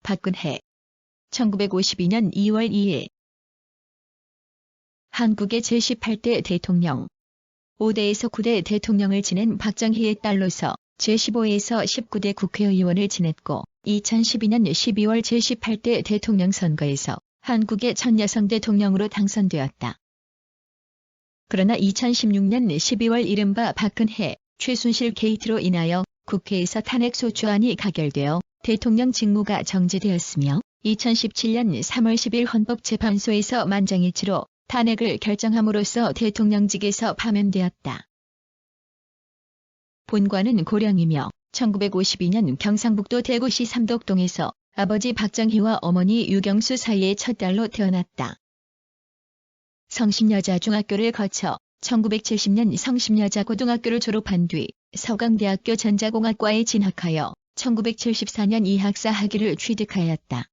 박근혜 1952년 2월 2일 한국의 제18대 대통령 5대에서 9대 대통령을 지낸 박정희의 딸로서 제15에서 19대 국회의원을 지냈고 2012년 12월 제18대 대통령 선거에서 한국의 첫 여성 대통령으로 당선되었다. 그러나 2016년 12월 이른바 박근혜, 최순실 게이트로 인하여 국회에서 탄핵소추안이 가결되어 대통령 직무가 정지되었으며 2017년 3월 10일 헌법재판소에서 만장일치로 탄핵을 결정함으로써 대통령직에서 파면되었다. 본관은 고령이며 1952년 경상북도 대구시 삼덕동에서 아버지 박정희와 어머니 유경수 사이의 첫 딸로 태어났다. 성신여자중학교를 거쳐 1970년 성신여자고등학교를 졸업한 뒤 서강대학교 전자공학과에 진학하여 1974년 이학사 학위를 취득하였다.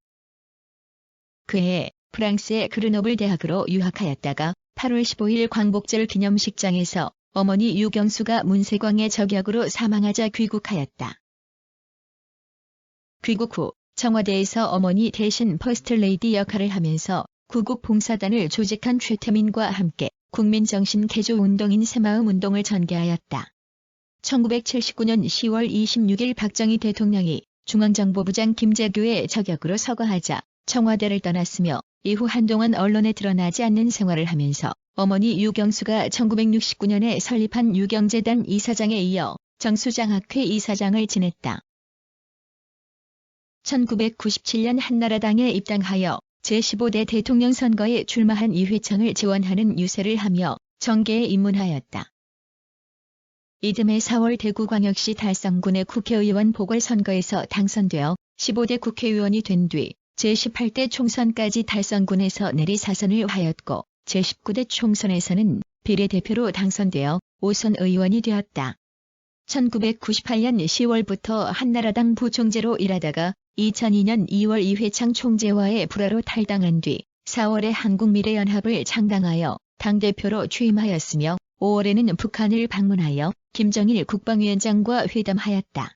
그해 프랑스의 그르노블 대학으로 유학하였다가 8월 15일 광복절 기념식장에서 어머니 유경수가 문세광의 저격으로 사망하자 귀국하였다. 귀국 후 청와대에서 어머니 대신 퍼스트레이디 역할을 하면서 구국봉사단을 조직한 최태민과 함께 국민정신 개조운동인 새마음운동을 전개하였다. 1979년 10월 26일 박정희 대통령이 중앙정보부장 김재규의 저격으로 서거하자 청와대를 떠났으며 이후 한동안 언론에 드러나지 않는 생활을 하면서 어머니 유경수가 1969년에 설립한 유경재단 이사장에 이어 정수장학회 이사장을 지냈다. 1997년 한나라당에 입당하여 제15대 대통령 선거에 출마한 이회창을 지원하는 유세를 하며 정계에 입문하였다. 이듬해 4월 대구광역시 달성군의 국회의원 보궐선거에서 당선되어 15대 국회의원이 된 뒤 제18대 총선까지 달성군에서 내리사선을 하였고 제19대 총선에서는 비례대표로 당선되어 5선 의원이 되었다. 1998년 10월부터 한나라당 부총재로 일하다가 2002년 2월 이회창 총재와의 불화로 탈당한 뒤 4월에 한국미래연합을 창당하여 당대표로 취임하였으며 5월에는 북한을 방문하여 김정일 국방위원장과 회담하였다.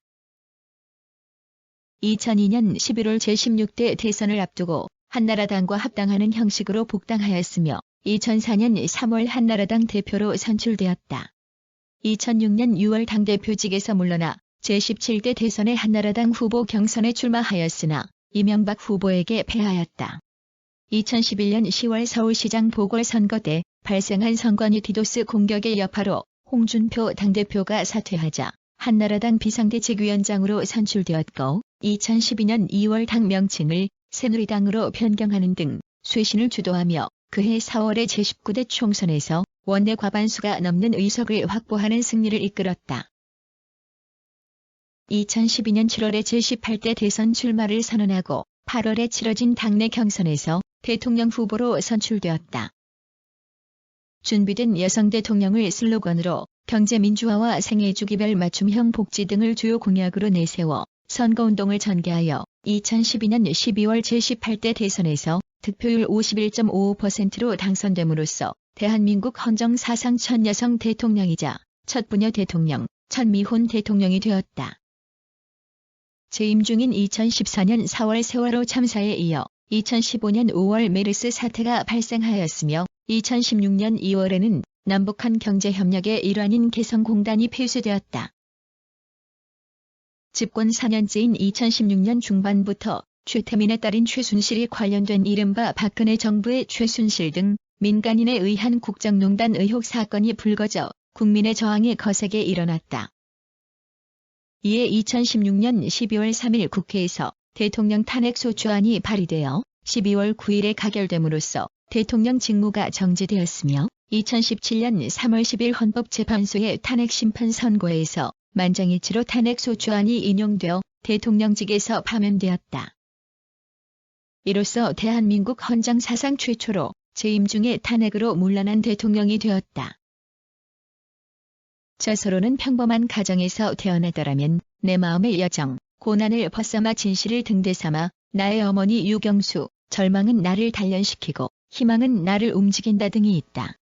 2002년 11월 제16대 대선을 앞두고 한나라당과 합당하는 형식으로 복당하였으며 2004년 3월 한나라당 대표로 선출되었다. 2006년 6월 당대표직에서 물러나 제17대 대선에 한나라당 후보 경선에 출마하였으나 이명박 후보에게 패하였다. 2011년 10월 서울시장 보궐선거 때 발생한 선관위 디도스 공격의 여파로 홍준표 당대표가 사퇴하자 한나라당 비상대책위원장으로 선출되었고 2012년 2월 당 명칭을 새누리당으로 변경하는 등 쇄신을 주도하며 그해 4월의 제19대 총선에서 원내 과반수가 넘는 의석을 확보하는 승리를 이끌었다. 2012년 7월에 제18대 대선 출마를 선언하고 8월에 치러진 당내 경선에서 대통령 후보로 선출되었다. 준비된 여성 대통령을 슬로건으로 경제민주화와 생애주기별 맞춤형 복지 등을 주요 공약으로 내세워 선거운동을 전개하여 2012년 12월 제18대 대선에서 득표율 51.55%로 당선됨으로써 대한민국 헌정 사상 첫 여성 대통령이자 첫 부녀 대통령, 첫 미혼 대통령이 되었다. 재임 중인 2014년 4월 세월호 참사에 이어 2015년 5월 메르스 사태가 발생하였으며 2016년 2월에는 남북한 경제협력의 일환인 개성공단이 폐쇄되었다. 집권 4년째인 2016년 중반부터 최태민의 딸인 최순실이 관련된 이른바 박근혜 정부의 최순실 등 민간인에 의한 국정농단 의혹 사건이 불거져 국민의 저항이 거세게 일어났다. 이에 2016년 12월 3일 국회에서 대통령 탄핵소추안이 발의되어 12월 9일에 가결됨으로써 대통령 직무가 정지되었으며 2017년 3월 10일 헌법재판소의 탄핵심판 선고에서 만장일치로 탄핵소추안이 인용되어 대통령직에서 파면되었다. 이로써 대한민국 헌정 사상 최초로 재임 중에 탄핵으로 물러난 대통령이 되었다. 저서로는 평범한 가정에서 태어나더라면 내 마음의 여정, 고난을 벗삼아 진실을 등대 삼아 나의 어머니 유경수, 절망은 나를 단련시키고 희망은 나를 움직인다 등이 있다.